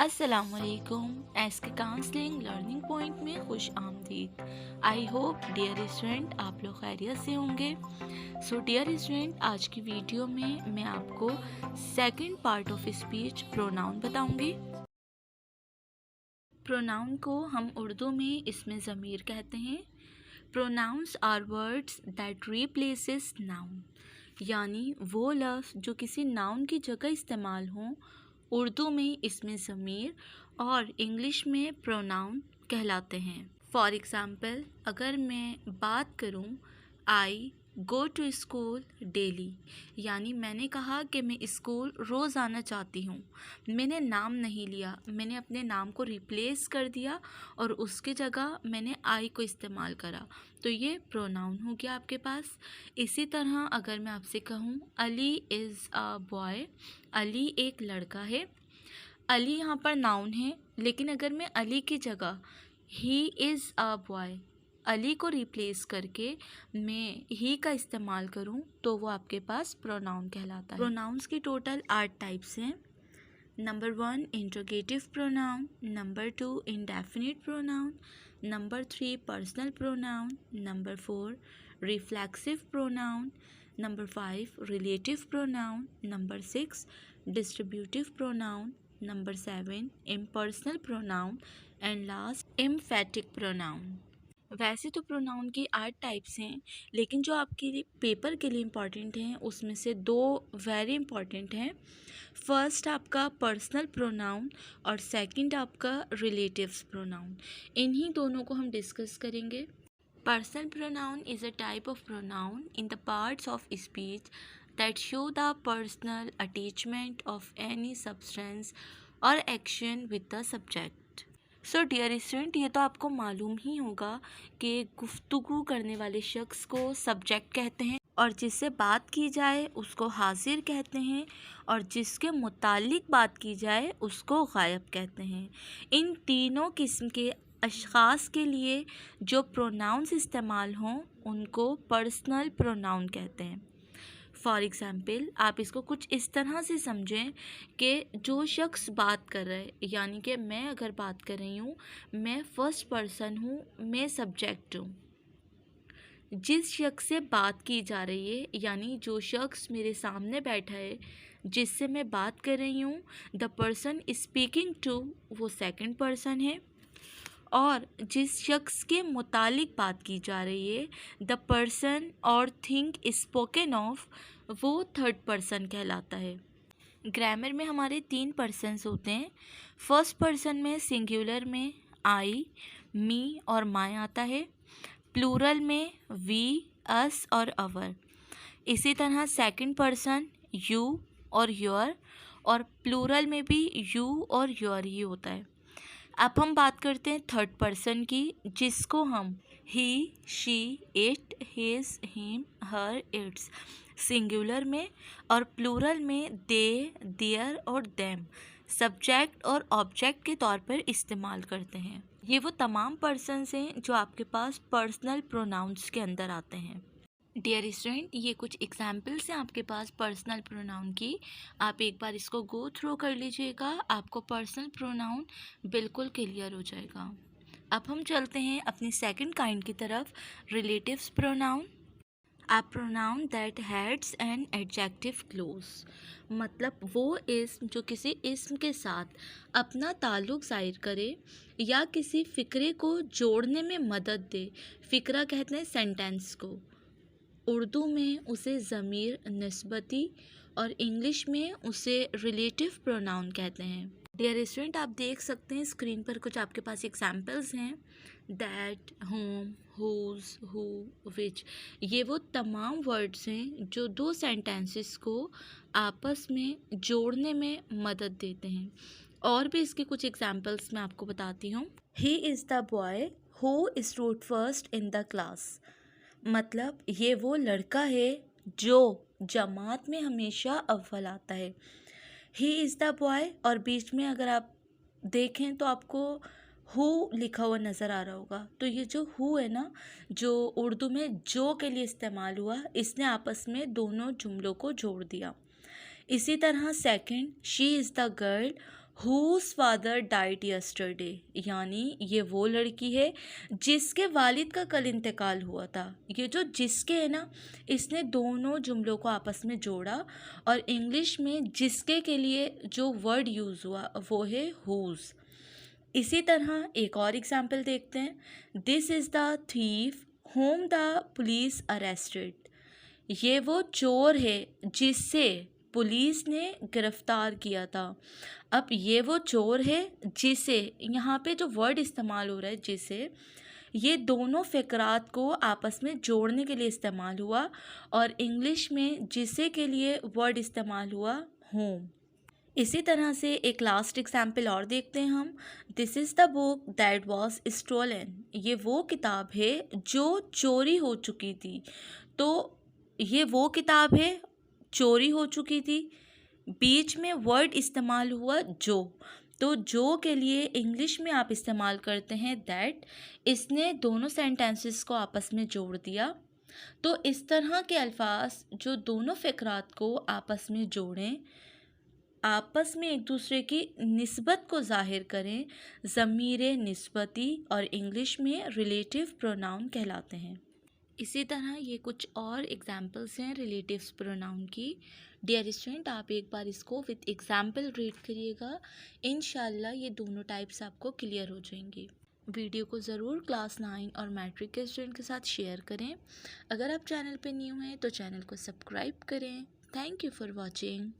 अस्सलामुअलैकुम। SK counselling learning point में खुश आमदीद। आई होप डियर स्टूडेंट आप लोग खैरियत से होंगे। सो डियर स्टूडेंट, आज की वीडियो में मैं आपको second part of speech pronoun बताऊंगी। प्रोनाउन को हम उर्दू में इसमें ज़मीर कहते हैं। Pronouns are words that replaces noun, यानी वो लफ्ज़ जो किसी नाउन की जगह इस्तेमाल हों। उर्दू में इसमें ज़मीर और इंग्लिश में प्रोनाउन कहलाते हैं। फॉर एग्ज़ाम्पल, अगर मैं बात करूं आई गो टू स्कूल डेली, यानी मैंने कहा कि मैं स्कूल रोज़ आना चाहती हूँ। मैंने नाम नहीं लिया, मैंने अपने नाम को रिप्लेस कर दिया और उसके जगह मैंने आई को इस्तेमाल करा, तो ये प्रोनाउन हो गया आपके पास। इसी तरह अगर मैं आपसे कहूँ Ali is a boy, Ali एक लड़का है। अली यहाँ पर नाउन है, लेकिन अगर मैं अली की जगह he is a boy, Ali को रिप्लेस करके मैं ही का इस्तेमाल करूँ तो वो आपके पास प्रोनाउन कहलाता है। प्रोनाउंस की टोटल 8 टाइप्स हैं। Number 1 interrogative pronoun, number 2 indefinite pronoun, number 3 personal pronoun, number 4 reflexive pronoun, number 5 relative pronoun, number 6 distributive pronoun, number 7 impersonal pronoun and last emphatic pronoun. वैसे तो प्रोनाउन की 8 टाइप्स हैं, लेकिन जो आपके लिए पेपर के लिए इम्पॉर्टेंट हैं उसमें से 2 वेरी इम्पॉर्टेंट हैं। फर्स्ट आपका पर्सनल प्रोनाउन और सेकंड आपका रिलेटिव्स प्रोनाउन। इन्हीं दोनों को हम डिस्कस करेंगे। Personal pronoun is a type of pronoun in the parts of speech that show the personal attachment of any substance or action with the subject. So dear student, ये तो आपको मालूम ही होगा कि गुफ्तगू करने वाले शख्स को सब्जेक्ट कहते हैं और जिससे बात की जाए उसको हाजिर कहते हैं और जिसके मुतालिक बात की जाए उसको गायब कहते हैं। इन तीनों किस्म के अशख़ास के लिए जो प्रोनाउंस इस्तेमाल हों उनको पर्सनल प्रोनाउन कहते हैं। फॉर एग्ज़ाम्पल, आप इसको कुछ इस तरह से समझें कि जो शख्स बात कर रहा है, यानी कि मैं अगर बात कर रही हूँ, मैं फर्स्ट पर्सन हूँ, मैं सब्जेक्ट हूँ। जिस शख्स से बात की जा रही है, यानी जो शख्स मेरे सामने बैठा है जिससे मैं बात कर रही हूँ, द पर्सन स्पीकिंग टू, वो सेकंड पर्सन है। और जिस शख्स के मुतालिक बात की जा रही है, द पर्सन और थिंग स्पोकन ऑफ, वो थर्ड पर्सन कहलाता है। ग्रामर में हमारे 3 पर्सन्स होते हैं। फर्स्ट पर्सन में सिंगुलर में आई, मी और माय आता है। प्लूरल में वी, अस और अवर। इसी तरह सेकंड पर्सन यू और योर, और प्लूरल में भी यू और योर ही होता है। अब हम बात करते हैं थर्ड पर्सन की, जिसको हम he, she, it, his, him, her, its singular में और प्लूरल में दे, देयर और देम सब्जेक्ट और ऑब्जेक्ट के तौर पर इस्तेमाल करते हैं। ये वो तमाम पर्सन्स हैं जो आपके पास पर्सनल प्रोनाउंस के अंदर आते हैं। डियर स्टूडेंट, ये कुछ एग्जाम्पल्स हैं आपके पास पर्सनल प्रोनाउन की। आप एक बार इसको गो थ्रू कर लीजिएगा, आपको पर्सनल प्रोनाउन बिल्कुल क्लियर हो जाएगा। अब हम चलते हैं अपनी सेकंड काइंड की तरफ, relatives pronoun. A pronoun that heads an adjective clause, मतलब वो इस्म जो किसी इस्म के साथ अपना ताल्लुक़ ज़ाहिर करे या किसी फ़िक्रे को जोड़ने में मदद दे। फ़िक्रा कहते हैं सेंटेंस को। उर्दू में उसे ज़मीर निस्बती और इंग्लिश में उसे रिलेटिव प्रोनाउन कहते हैं। डियर स्टूडेंट, आप देख सकते हैं स्क्रीन पर कुछ आपके पास एग्जाम्पल्स हैं। दैट, होम, हुज, हु, विच, ये वो तमाम वर्ड्स हैं जो 2 सेंटेंसेस को आपस में जोड़ने में मदद देते हैं। और भी इसके कुछ एग्जाम्पल्स मैं आपको बताती हूँ। He is the boy who stood first in the class, मतलब ये वो लड़का है जो जमात में हमेशा अव्वल आता है। ही इज़ द बॉय, और बीच में अगर आप देखें तो आपको हु लिखा हुआ नज़र आ रहा होगा, तो ये जो हु है ना, जो उर्दू में जो के लिए इस्तेमाल हुआ, इसने आपस में दोनों जुमलों को जोड़ दिया। इसी तरह second, she is the girl whose father died yesterday, यानी ये वो लड़की है जिसके वालिद का कल इंतकाल हुआ था। ये जो जिसके है ना, इसने दोनों जुमलों को आपस में जोड़ा और इंग्लिश में जिसके के लिए जो वर्ड यूज़ हुआ वो है हुज। इसी तरह एक और एग्जाम्पल देखते हैं। This is the thief home the police arrested, ये वो चोर है जिसे पुलिस ने गिरफ्तार किया था। अब ये वो चोर है जिसे, यहाँ पे जो वर्ड इस्तेमाल हो रहा है जिसे, ये दोनों फ़िक्रात को आपस में जोड़ने के लिए इस्तेमाल हुआ और इंग्लिश में जिसे के लिए वर्ड इस्तेमाल हुआ होम। इसी तरह से एक लास्ट एग्जाम्पल और देखते हैं हम। This is the book that was stolen, ये वो किताब है जो चोरी हो चुकी थी। तो ये वो किताब है चोरी हो चुकी थी, बीच में वर्ड इस्तेमाल हुआ जो। तो जो के लिए इंग्लिश में आप इस्तेमाल करते हैं दैट। इसने दोनों सेंटेंसेस को आपस में जोड़ दिया। तो इस तरह के अल्फाज जो दोनों फ़िक्रात को आपस में जोड़ें, आपस में एक दूसरे की निस्बत को ज़ाहिर करें, ज़मीर निस्बती और इंग्लिश में रिलेटिव प्रोनाउन कहलाते हैं। इसी तरह ये कुछ और एग्जाम्पल्स हैं रिलेटिव्स प्रोनाउन की। डियर स्टूडेंट, आप एक बार इसको विद एग्जाम्पल रीड करिएगा, इंशाल्लाह ये दोनों टाइप्स आपको क्लियर हो जाएंगी। वीडियो को ज़रूर क्लास 9 और मैट्रिक के स्टूडेंट के साथ शेयर करें। अगर आप चैनल पे न्यू हैं तो चैनल को सब्सक्राइब करें। Thank you for watching.